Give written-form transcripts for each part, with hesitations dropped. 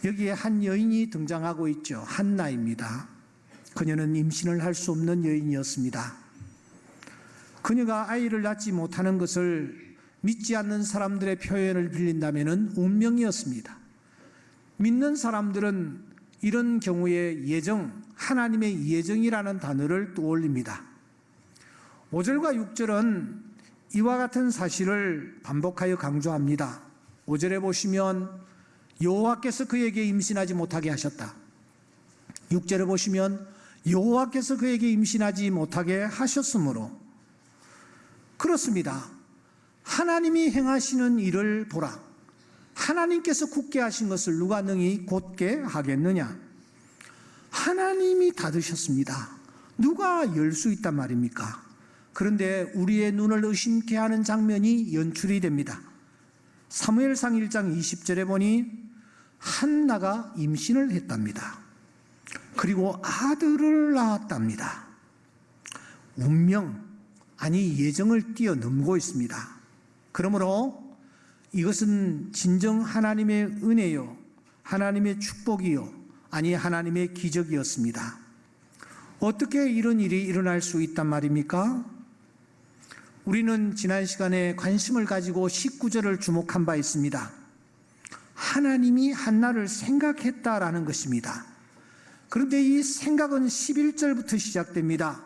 여기에 한 여인이 등장하고 있죠. 한나입니다. 그녀는 임신을 할 수 없는 여인이었습니다. 그녀가 아이를 낳지 못하는 것을 믿지 않는 사람들의 표현을 빌린다면 운명이었습니다. 믿는 사람들은 이런 경우에 예정, 하나님의 예정이라는 단어를 떠올립니다. 5절과 6절은 이와 같은 사실을 반복하여 강조합니다. 5절에 보시면 여호와께서 그에게 임신하지 못하게 하셨다. 6절에 보시면 여호와께서 그에게 임신하지 못하게 하셨으므로, 그렇습니다. 하나님이 행하시는 일을 보라. 하나님께서 굳게 하신 것을 누가 능히 곧게 하겠느냐. 하나님이 닫으셨습니다. 누가 열 수 있단 말입니까? 그런데 우리의 눈을 의심케 하는 장면이 연출이 됩니다. 사무엘상 1장 20절에 보니 한나가 임신을 했답니다. 그리고 아들을 낳았답니다. 운명, 아니 예정을 뛰어넘고 있습니다. 그러므로 이것은 진정 하나님의 은혜요, 하나님의 축복이요, 아니 하나님의 기적이었습니다. 어떻게 이런 일이 일어날 수 있단 말입니까? 우리는 지난 시간에 관심을 가지고 19절을 주목한 바 있습니다. 하나님이 한나를 생각했다라는 것입니다. 그런데 이 생각은 11절부터 시작됩니다.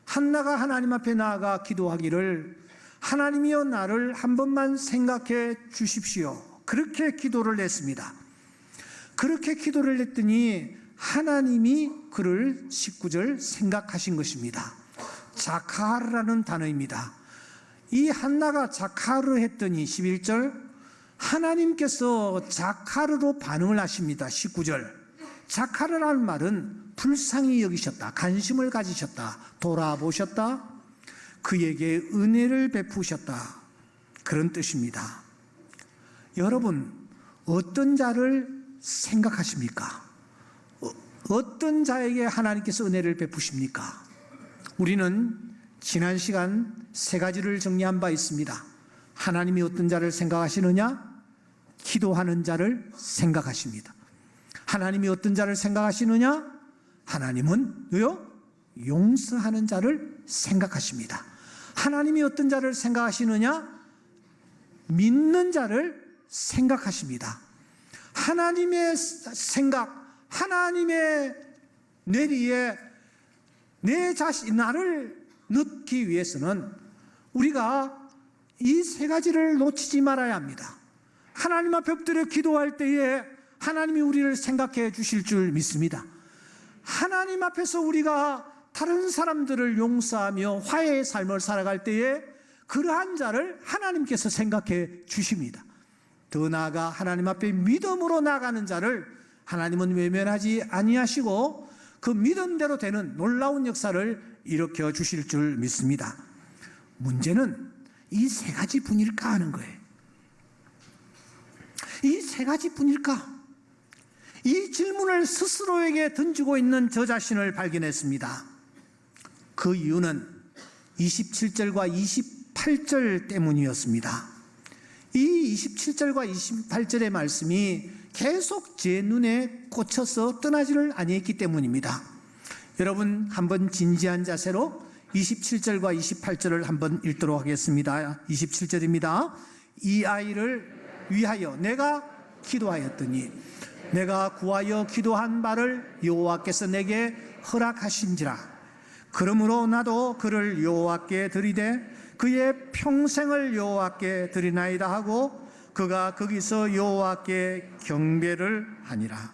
한나가 하나님 앞에 나아가 기도하기를, 하나님이여 나를 한 번만 생각해 주십시오. 그렇게 기도를 했습니다. 그렇게 기도를 했더니 하나님이 그를 19절 생각하신 것입니다. 자카르라는 단어입니다. 이 한나가 자카르 했더니 11절 하나님께서 자카르로 반응을 하십니다. 19절 자카르라는 말은 불쌍히 여기셨다, 관심을 가지셨다, 돌아보셨다, 그에게 은혜를 베푸셨다, 그런 뜻입니다. 여러분, 어떤 자를 생각하십니까? 어떤 자에게 하나님께서 은혜를 베푸십니까? 우리는 지난 시간 세 가지를 정리한 바 있습니다. 하나님이 어떤 자를 생각하시느냐? 기도하는 자를 생각하십니다. 하나님이 어떤 자를 생각하시느냐? 하나님은 용서하는 자를 생각하십니다. 하나님이 어떤 자를 생각하시느냐? 믿는 자를 생각하십니다. 하나님의 생각, 하나님의 뇌리에 내 자신, 나를 넣기 위해서는 우리가 이 세 가지를 놓치지 말아야 합니다. 하나님 앞에 엎드려 기도할 때에 하나님이 우리를 생각해 주실 줄 믿습니다. 하나님 앞에서 우리가 다른 사람들을 용서하며 화해의 삶을 살아갈 때에 그러한 자를 하나님께서 생각해 주십니다. 더 나아가 하나님 앞에 믿음으로 나가는 자를 하나님은 외면하지 아니하시고 그 믿음대로 되는 놀라운 역사를 일으켜 주실 줄 믿습니다. 문제는 이 세 가지 뿐일까 하는 거예요. 이 세 가지 뿐일까? 이 질문을 스스로에게 던지고 있는 저 자신을 발견했습니다. 그 이유는 27절과 28절 때문이었습니다. 이 27절과 28절의 말씀이 계속 제 눈에 꽂혀서 떠나지를 아니했기 때문입니다. 여러분, 한번 진지한 자세로 27절과 28절을 한번 읽도록 하겠습니다. 27절입니다. 이 아이를 위하여 내가 기도하였더니 내가 구하여 기도한 바를 여호와께서 내게 허락하신지라. 그러므로 나도 그를 여호와께 드리되 그의 평생을 여호와께 드리나이다 하고 그가 거기서 여호와께 경배를 하니라.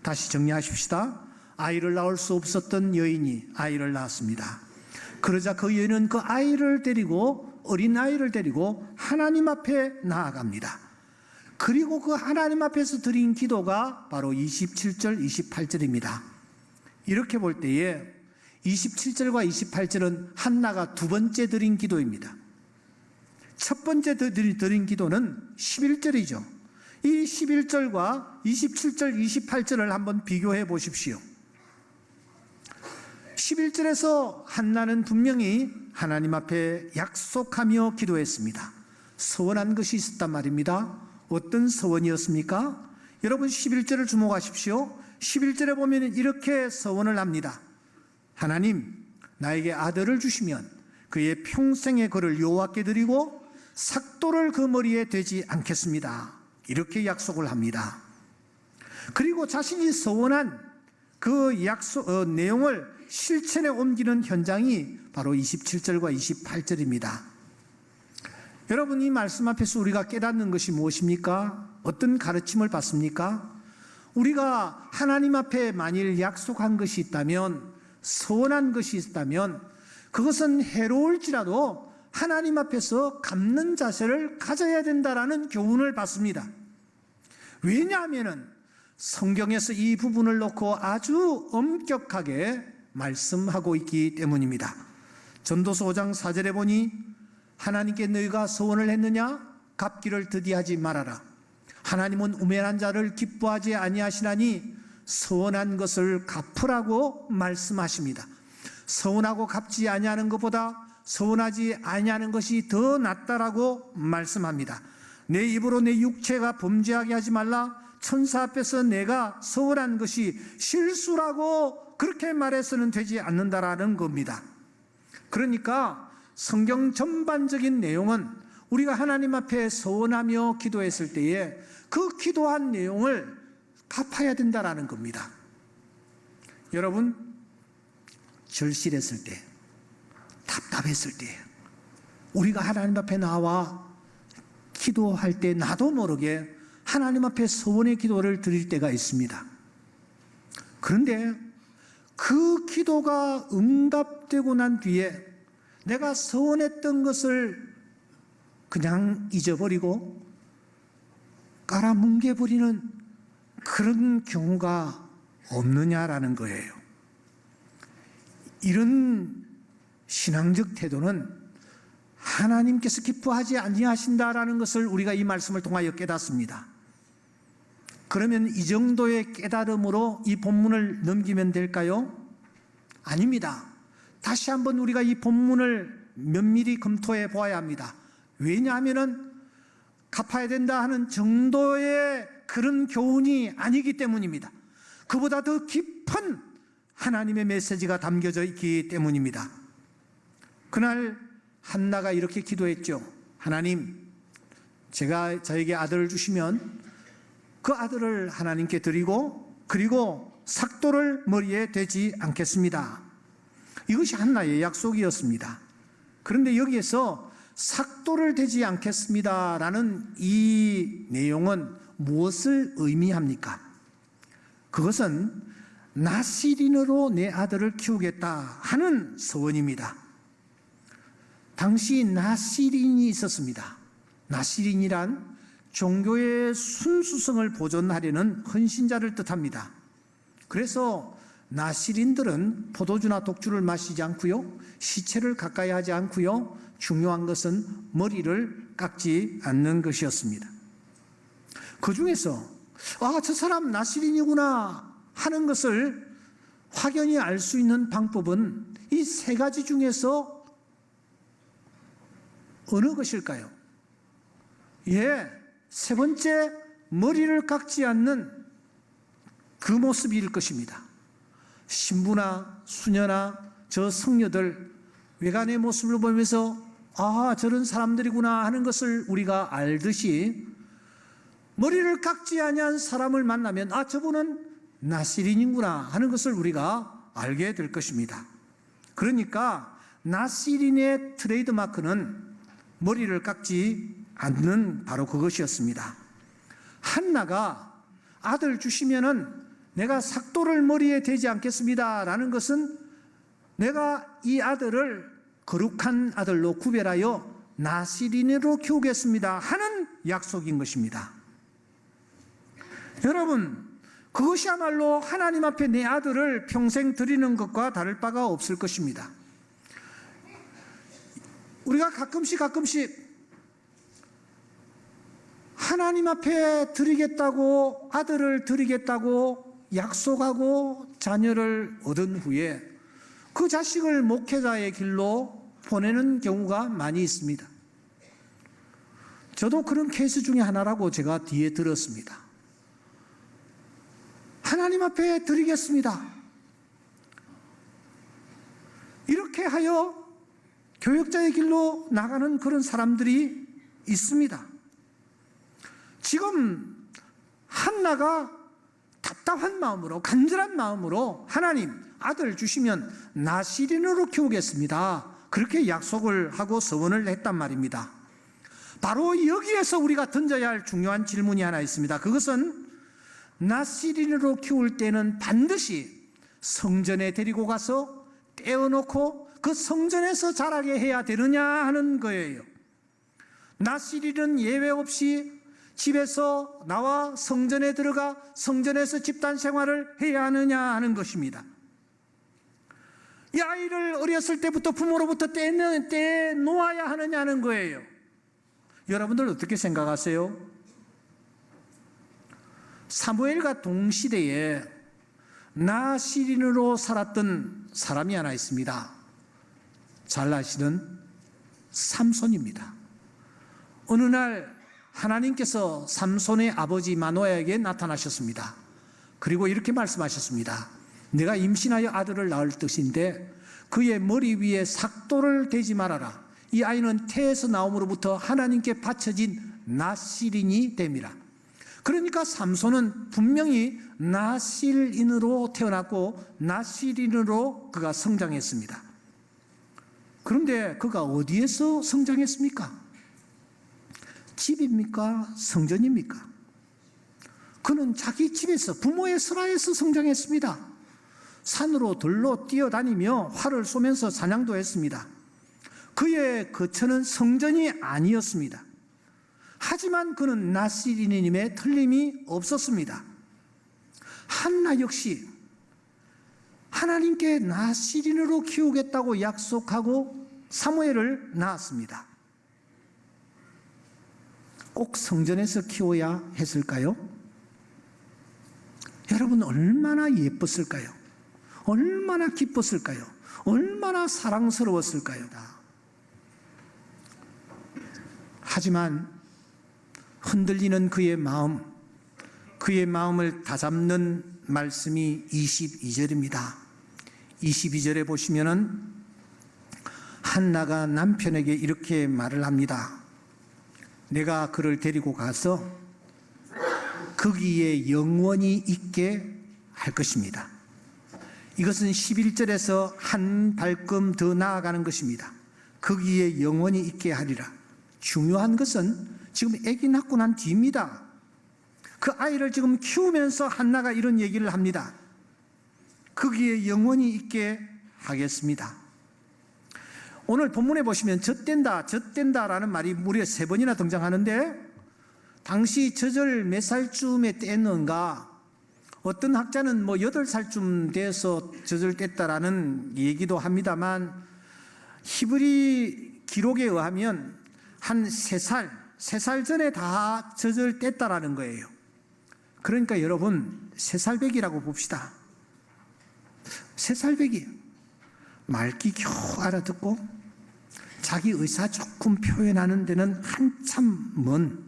다시 정리하십시다. 아이를 낳을 수 없었던 여인이 아이를 낳았습니다. 그러자 그 여인은 그 아이를 데리고, 어린 아이를 데리고 하나님 앞에 나아갑니다. 그리고 그 하나님 앞에서 드린 기도가 바로 27절, 28절입니다. 이렇게 볼 때에 27절과 28절은 한나가 두 번째 드린 기도입니다. 첫 번째 드린 기도는 11절이죠. 이 11절과 27절, 28절을 한번 비교해 보십시오. 11절에서 한나는 분명히 하나님 앞에 약속하며 기도했습니다. 서원한 것이 있었단 말입니다. 어떤 서원이었습니까? 여러분 11절을 주목하십시오. 11절에 보면 이렇게 서원을 합니다. 하나님, 나에게 아들을 주시면 그의 평생의 그를 여호와께 드리고 삭도를 그 머리에 대지 않겠습니다. 이렇게 약속을 합니다. 그리고 자신이 서원한 그 약속 내용을 실천에 옮기는 현장이 바로 27절과 28절입니다. 여러분, 이 말씀 앞에서 우리가 깨닫는 것이 무엇입니까? 어떤 가르침을 받습니까? 우리가 하나님 앞에 만일 약속한 것이 있다면, 서원한 것이 있다면 그것은 해로울지라도 하나님 앞에서 갚는 자세를 가져야 된다라는 교훈을 받습니다. 왜냐하면 성경에서 이 부분을 놓고 아주 엄격하게 말씀하고 있기 때문입니다. 전도서 5장 4절에 보니 하나님께 너희가 서원을 했느냐? 갚기를 더디하지 말아라. 하나님은 우매한 자를 기뻐하지 아니하시나니 서원한 것을 갚으라고 말씀하십니다. 서원하고 갚지 아니하는 것보다 서원하지 아니하는 것이 더 낫다라고 말씀합니다. 내 입으로 내 육체가 범죄하게 하지 말라. 천사 앞에서 내가 서원한 것이 실수라고 그렇게 말해서는 되지 않는다라는 겁니다. 그러니까 성경 전반적인 내용은 우리가 하나님 앞에 서원하며 기도했을 때에 그 기도한 내용을 갚아야 된다라는 겁니다. 여러분, 절실했을 때, 답답했을 때, 우리가 하나님 앞에 나와 기도할 때 나도 모르게 하나님 앞에 서원의 기도를 드릴 때가 있습니다. 그런데 그 기도가 응답되고 난 뒤에 내가 서원했던 것을 그냥 잊어버리고 깔아뭉개버리는 그런 경우가 없느냐라는 거예요. 이런 신앙적 태도는 하나님께서 기뻐하지 아니하신다라는 것을 우리가 이 말씀을 통하여 깨닫습니다. 그러면 이 정도의 깨달음으로 이 본문을 넘기면 될까요? 아닙니다. 다시 한번 우리가 이 본문을 면밀히 검토해 보아야 합니다. 왜냐하면 갚아야 된다 하는 정도의 그런 교훈이 아니기 때문입니다. 그보다 더 깊은 하나님의 메시지가 담겨져 있기 때문입니다. 그날 한나가 이렇게 기도했죠. 하나님, 제가 저에게 아들을 주시면 그 아들을 하나님께 드리고 그리고 삭도를 머리에 대지 않겠습니다. 이것이 한나의 약속이었습니다. 그런데 여기에서 삭도를 대지 않겠습니다라는 이 내용은 무엇을 의미합니까? 그것은 나시린으로 내 아들을 키우겠다 하는 서원입니다. 당시 나시린이 있었습니다. 나시린이란 종교의 순수성을 보존하려는 헌신자를 뜻합니다. 그래서 나시린들은 포도주나 독주를 마시지 않고요, 시체를 가까이 하지 않고요, 중요한 것은 머리를 깎지 않는 것이었습니다. 그 중에서 저 사람 나시린이구나 하는 것을 확연히 알 수 있는 방법은 이 세 가지 중에서 어느 것일까요? 세 번째, 머리를 깎지 않는 그 모습일 것입니다. 신부나 수녀나 저 성녀들 외관의 모습을 보면서 저런 사람들이구나 하는 것을 우리가 알듯이 머리를 깎지 아니한 사람을 만나면 저분은 나시린이구나 하는 것을 우리가 알게 될 것입니다. 그러니까 나시린의 트레이드 마크는 머리를 깎지 않는 바로 그것이었습니다. 한나가 아들 주시면은 내가 삭도를 머리에 대지 않겠습니다 라는 것은 내가 이 아들을 거룩한 아들로 구별하여 나시린으로 키우겠습니다 하는 약속인 것입니다. 여러분, 그것이야말로 하나님 앞에 내 아들을 평생 드리는 것과 다를 바가 없을 것입니다. 우리가 가끔씩 하나님 앞에 드리겠다고, 아들을 드리겠다고 약속하고 자녀를 얻은 후에 그 자식을 목회자의 길로 보내는 경우가 많이 있습니다. 저도 그런 케이스 중에 하나라고 제가 뒤에 들었습니다. 하나님 앞에 드리겠습니다. 이렇게 하여 교역자의 길로 나가는 그런 사람들이 있습니다. 지금 한나가 답답한 마음으로, 간절한 마음으로 하나님 아들 주시면 나시린으로 키우겠습니다, 그렇게 약속을 하고 서원을 했단 말입니다. 바로 여기에서 우리가 던져야 할 중요한 질문이 하나 있습니다. 그것은 나시린으로 키울 때는 반드시 성전에 데리고 가서 떼어놓고 그 성전에서 자라게 해야 되느냐 하는 거예요. 나시린은 예외 없이 집에서 나와 성전에 들어가 성전에서 집단 생활을 해야 하느냐 하는 것입니다. 이 아이를 어렸을 때부터 부모로부터 떼놓아야 하느냐는 거예요. 여러분들 어떻게 생각하세요? 사무엘과 동시대에 나시린으로 살았던 사람이 하나 있습니다. 잘 아시는 삼손입니다. 어느 날 하나님께서 삼손의 아버지 마노아에게 나타나셨습니다. 그리고 이렇게 말씀하셨습니다. 내가 임신하여 아들을 낳을 뜻인데 그의 머리 위에 삭도를 대지 말아라. 이 아이는 태에서 나옴으로부터 하나님께 바쳐진 나시린이 됨이라. 그러니까 삼손은 분명히 나실인으로 태어났고 나시린으로 그가 성장했습니다. 그런데 그가 어디에서 성장했습니까? 집입니까? 성전입니까? 그는 자기 집에서, 부모의 슬하에서 성장했습니다. 산으로 들로 뛰어다니며 활을 쏘면서 사냥도 했습니다. 그의 거처는 성전이 아니었습니다. 하지만 그는 나시린임에 틀림이 없었습니다. 한나 역시 하나님께 나시린으로 키우겠다고 약속하고 사무엘을 낳았습니다. 꼭 성전에서 키워야 했을까요? 여러분, 얼마나 예뻤을까요? 얼마나 기뻤을까요? 얼마나 사랑스러웠을까요? 하지만 흔들리는 그의 마음을 다잡는 말씀이 22절입니다. 22절에 보시면은 한나가 남편에게 이렇게 말을 합니다. 내가 그를 데리고 가서 거기에 영원히 있게 할 것입니다. 이것은 11절에서 한 발끔 더 나아가는 것입니다. 거기에 영원히 있게 하리라. 중요한 것은 지금 아기 낳고 난 뒤입니다. 그 아이를 지금 키우면서 한나가 이런 얘기를 합니다. 거기에 영원히 있게 하겠습니다. 오늘 본문에 보시면 젖된다라는 말이 무려 3번이나 등장하는데, 당시 젖을 몇 살쯤에 뗐는가? 어떤 학자는 8살쯤 돼서 젖을 뗐다라는 얘기도 합니다만, 히브리 기록에 의하면 한 3살 전에 다 젖을 뗐다라는 거예요. 그러니까 여러분, 3살배기라고 봅시다. 3살배기. 말귀 겨우 알아듣고 자기 의사 조금 표현하는 데는 한참 먼,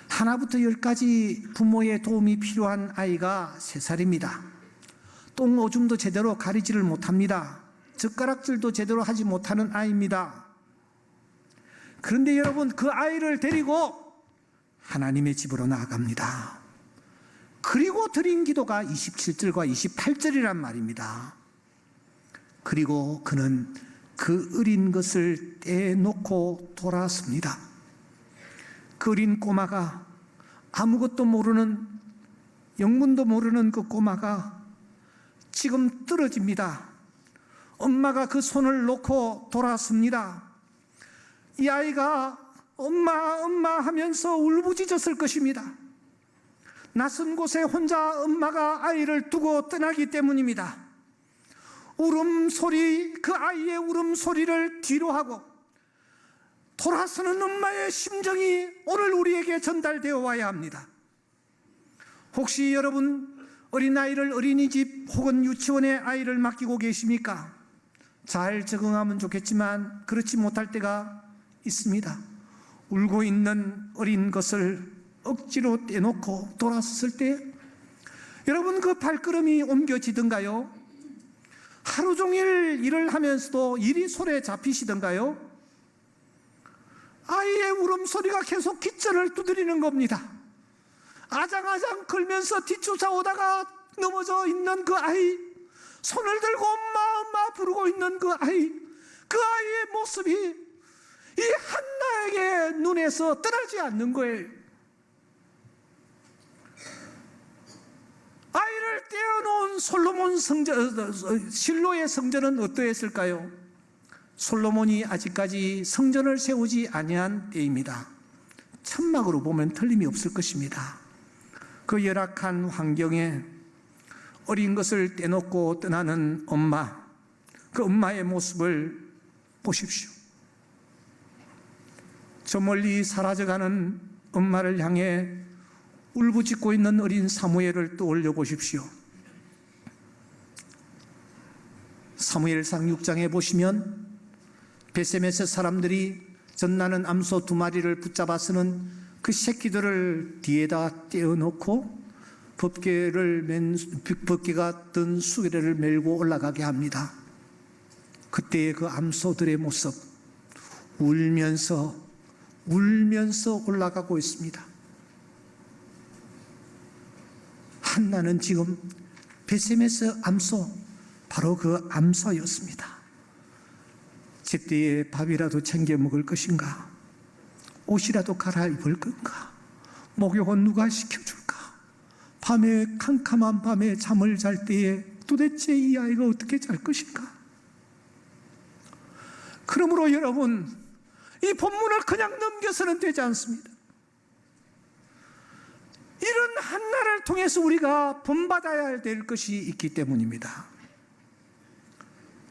하나부터 10까지 부모의 도움이 필요한 아이가 3살입니다. 똥 오줌도 제대로 가리지를 못합니다. 젓가락질도 제대로 하지 못하는 아이입니다. 그런데 여러분, 그 아이를 데리고 하나님의 집으로 나아갑니다. 그리고 드린 기도가 27절과 28절이란 말입니다. 그리고 그는 그 어린 것을 떼놓고 돌아섭니다. 그 어린 꼬마가, 아무것도 모르는, 영문도 모르는 그 꼬마가 지금 떨어집니다. 엄마가 그 손을 놓고 돌아섭니다. 이 아이가 엄마 엄마 하면서 울부짖었을 것입니다. 낯선 곳에 혼자 엄마가 아이를 두고 떠나기 때문입니다. 울음소리, 그 아이의 울음소리를 뒤로 하고 돌아서는 엄마의 심정이 오늘 우리에게 전달되어 와야 합니다. 혹시 여러분 어린아이를 어린이집 혹은 유치원에 아이를 맡기고 계십니까? 잘 적응하면 좋겠지만 그렇지 못할 때가 있습니다. 울고 있는 어린 것을 억지로 떼놓고 돌아섰을 때 여러분, 그 발걸음이 옮겨지던가요? 하루 종일 일을 하면서도 일이 손에 잡히시던가요? 아이의 울음소리가 계속 귓전을 두드리는 겁니다. 아장아장 걸면서 뒤쫓아오다가 넘어져 있는 그 아이, 손을 들고 엄마 엄마 부르고 있는 그 아이, 그 아이의 모습이 이 한나에게 눈에서 떠나지 않는 거예요. 아이를 떼어놓은 솔로몬 성전, 실로의 성전은 어떠했을까요? 솔로몬이 아직까지 성전을 세우지 아니한 때입니다. 천막으로 보면 틀림이 없을 것입니다. 그 열악한 환경에 어린 것을 떼놓고 떠나는 엄마, 그 엄마의 모습을 보십시오. 저 멀리 사라져가는 엄마를 향해 울부짖고 있는 어린 사무엘을 떠올려 보십시오. 사무엘상 6장에 보시면 베세메스 사람들이 젖나는 암소 2마리를 붙잡아서는 그 새끼들을 뒤에다 떼어놓고 법궤가 든 수레를 메고 올라가게 합니다. 그때의 그 암소들의 모습, 울면서 올라가고 있습니다. 한나는 지금 베세메스 암소, 바로 그 암소였습니다. 제때에 밥이라도 챙겨 먹을 것인가? 옷이라도 갈아입을 건가? 목욕은 누가 시켜줄까? 밤에, 캄캄한 밤에 잠을 잘 때에 도대체 이 아이가 어떻게 잘 것인가? 그러므로 여러분, 이 본문을 그냥 넘겨서는 되지 않습니다. 이런 한나를 통해서 우리가 본받아야 될 것이 있기 때문입니다.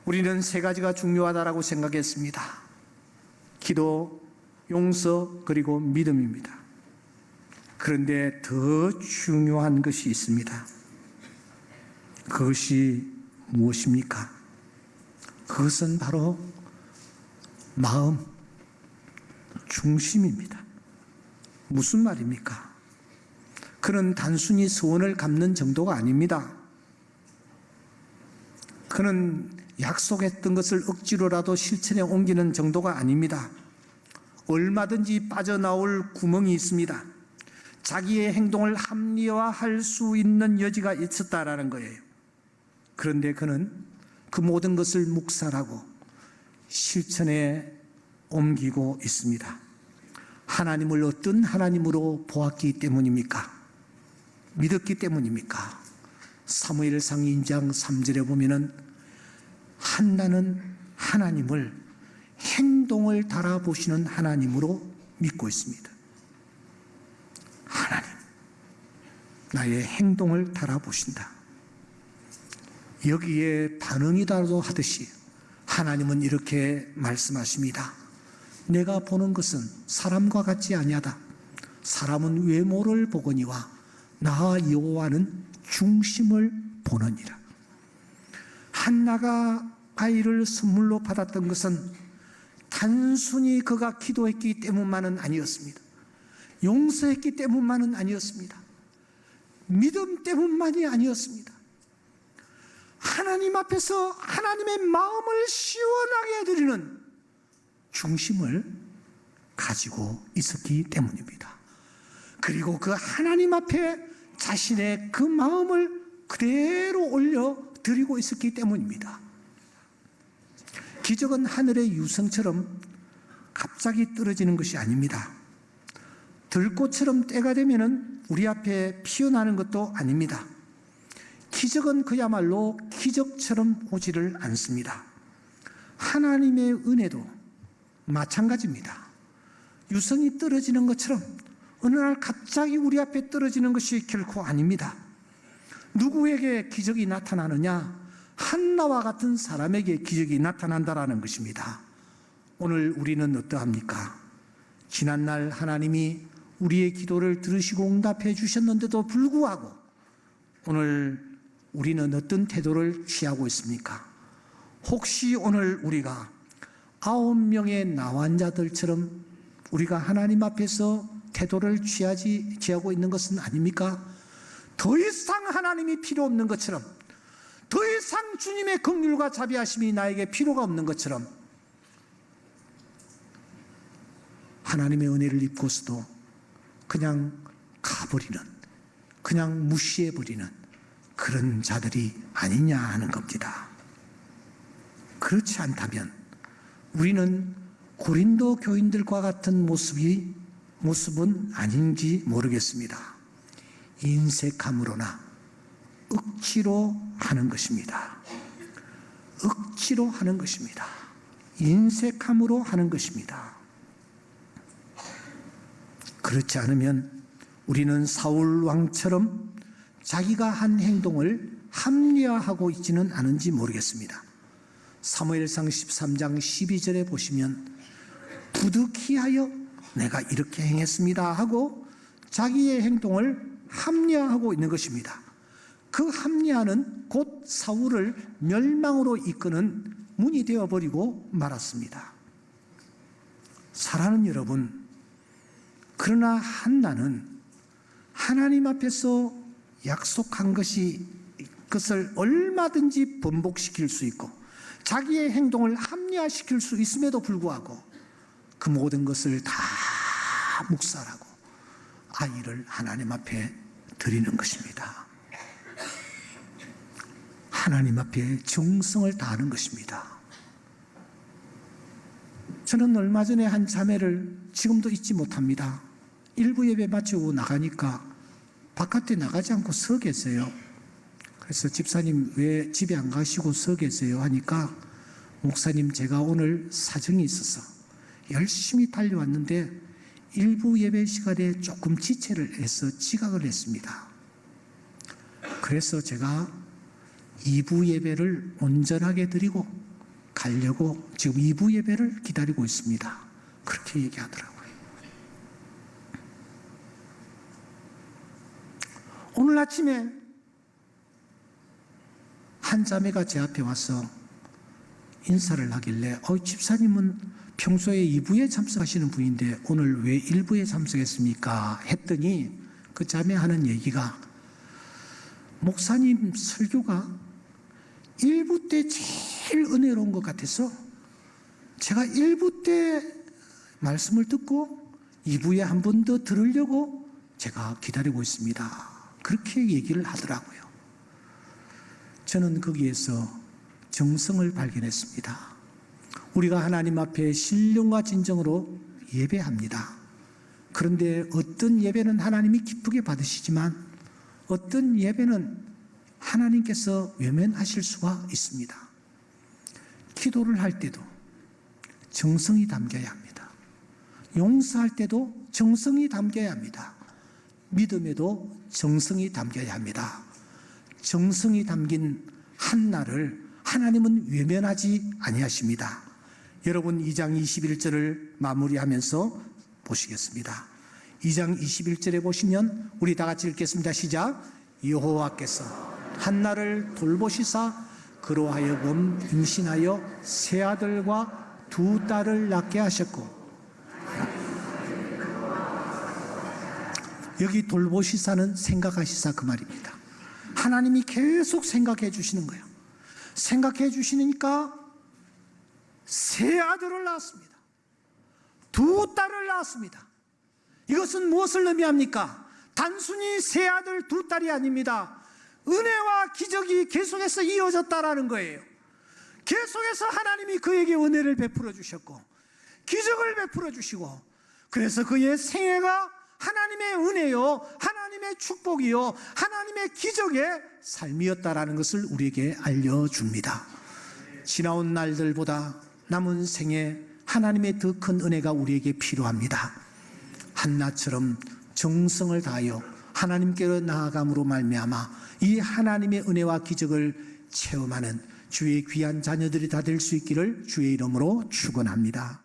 우리는 3가지가 중요하다고 생각했습니다. 기도, 용서, 그리고 믿음입니다. 그런데 더 중요한 것이 있습니다. 그것이 무엇입니까? 그것은 바로 마음, 중심입니다. 무슨 말입니까? 그는 단순히 소원을 갚는 정도가 아닙니다. 그는 약속했던 것을 억지로라도 실천에 옮기는 정도가 아닙니다. 얼마든지 빠져나올 구멍이 있습니다. 자기의 행동을 합리화할 수 있는 여지가 있었다라는 거예요. 그런데 그는 그 모든 것을 묵살하고 실천에 옮기고 있습니다. 하나님을 어떤 하나님으로 보았기 때문입니까? 믿었기 때문입니까? 사무엘상 2장 3절에 보면은 한나는 하나님을 행동을 달아보시는 하나님으로 믿고 있습니다. 하나님, 나의 행동을 달아보신다. 여기에 반응이다도 하듯이 하나님은 이렇게 말씀하십니다. 내가 보는 것은 사람과 같지 아니하다. 사람은 외모를 보거니와 나 여호와는 중심을 보느니라. 한나가 아이를 선물로 받았던 것은 단순히 그가 기도했기 때문만은 아니었습니다. 용서했기 때문만은 아니었습니다. 믿음 때문만이 아니었습니다. 하나님 앞에서 하나님의 마음을 시원하게 해드리는 중심을 가지고 있었기 때문입니다. 그리고 그 하나님 앞에 자신의 그 마음을 그대로 올려드리고 있었기 때문입니다. 기적은 하늘의 유성처럼 갑자기 떨어지는 것이 아닙니다. 들꽃처럼 때가 되면 우리 앞에 피어나는 것도 아닙니다. 기적은 그야말로 기적처럼 오지를 않습니다. 하나님의 은혜도 마찬가지입니다. 유성이 떨어지는 것처럼 어느 날 갑자기 우리 앞에 떨어지는 것이 결코 아닙니다. 누구에게 기적이 나타나느냐? 한나와 같은 사람에게 기적이 나타난다라는 것입니다. 오늘 우리는 어떠합니까? 지난날 하나님이 우리의 기도를 들으시고 응답해 주셨는데도 불구하고 오늘 우리는 어떤 태도를 취하고 있습니까? 혹시 오늘 우리가 9명의 나환자들처럼 우리가 하나님 앞에서 태도를 취하고 있는 것은 아닙니까? 더 이상 하나님이 필요 없는 것처럼, 더 이상 주님의 긍휼과 자비하심이 나에게 필요가 없는 것처럼 하나님의 은혜를 입고서도 그냥 가버리는, 그냥 무시해버리는 그런 자들이 아니냐 하는 겁니다. 그렇지 않다면 우리는 고린도 교인들과 같은 모습은 아닌지 모르겠습니다. 인색함으로나 억지로 하는 것입니다. 억지로 하는 것입니다. 인색함으로 하는 것입니다. 그렇지 않으면 우리는 사울 왕처럼 자기가 한 행동을 합리화하고 있지는 않은지 모르겠습니다. 사무엘상 13장 12절에 보시면 부득이하여 내가 이렇게 행했습니다 하고 자기의 행동을 합리화하고 있는 것입니다. 그 합리화는 곧 사울을 멸망으로 이끄는 문이 되어버리고 말았습니다. 사랑하는 여러분, 그러나 한나는 하나님 앞에서 약속한 것을 얼마든지 번복시킬 수 있고 자기의 행동을 합리화시킬 수 있음에도 불구하고 그 모든 것을 다 묵살하고 아이를 하나님 앞에 드리는 것입니다. 하나님 앞에 정성을 다하는 것입니다. 저는 얼마 전에 한 자매를 지금도 잊지 못합니다. 일부 예배 마치고 나가니까 바깥에 나가지 않고 서 계세요. 그래서 집사님 왜 집에 안 가시고 서 계세요? 하니까 목사님 제가 오늘 사정이 있어서 열심히 달려왔는데 일부 예배 시간에 조금 지체를 해서 지각을 했습니다. 그래서 제가 2부 예배를 온전하게 드리고 가려고 지금 2부 예배를 기다리고 있습니다. 그렇게 얘기하더라고요. 오늘 아침에 한 자매가 제 앞에 와서 인사를 하길래 집사님은 평소에 2부에 참석하시는 분인데 오늘 왜 1부에 참석했습니까? 했더니 그 자매 하는 얘기가 목사님 설교가 1부 때 제일 은혜로운 것 같아서 제가 1부 때 말씀을 듣고 2부에 한 번 더 들으려고 제가 기다리고 있습니다. 그렇게 얘기를 하더라고요. 저는 거기에서 정성을 발견했습니다. 우리가 하나님 앞에 신령과 진정으로 예배합니다. 그런데 어떤 예배는 하나님이 기쁘게 받으시지만 어떤 예배는 하나님께서 외면하실 수가 있습니다. 기도를 할 때도 정성이 담겨야 합니다. 용서할 때도 정성이 담겨야 합니다. 믿음에도 정성이 담겨야 합니다. 정성이 담긴 한나를 하나님은 외면하지 아니하십니다. 여러분 2장 21절을 마무리하면서 보시겠습니다. 2장 21절에 보시면 우리 다 같이 읽겠습니다. 시작. 여호와께서 한나를 돌보시사 그로 하여금 임신하여 세 아들과 두 딸을 낳게 하셨고, 여기 돌보시사는 생각하시사 그 말입니다. 하나님이 계속 생각해 주시는 거예요. 생각해 주시니까 세 아들을 낳았습니다. 두 딸을 낳았습니다. 이것은 무엇을 의미합니까? 단순히 세 아들 두 딸이 아닙니다. 은혜와 기적이 계속해서 이어졌다라는 거예요. 계속해서 하나님이 그에게 은혜를 베풀어 주셨고 기적을 베풀어 주시고, 그래서 그의 생애가 하나님의 은혜요, 하나님의 축복이요, 하나님의 기적의 삶이었다라는 것을 우리에게 알려줍니다. 지나온 날들보다 남은 생에 하나님의 더 큰 은혜가 우리에게 필요합니다. 한나처럼 정성을 다하여 하나님께로 나아감으로 말미암아 이 하나님의 은혜와 기적을 체험하는 주의 귀한 자녀들이 다 될 수 있기를 주의 이름으로 축원합니다.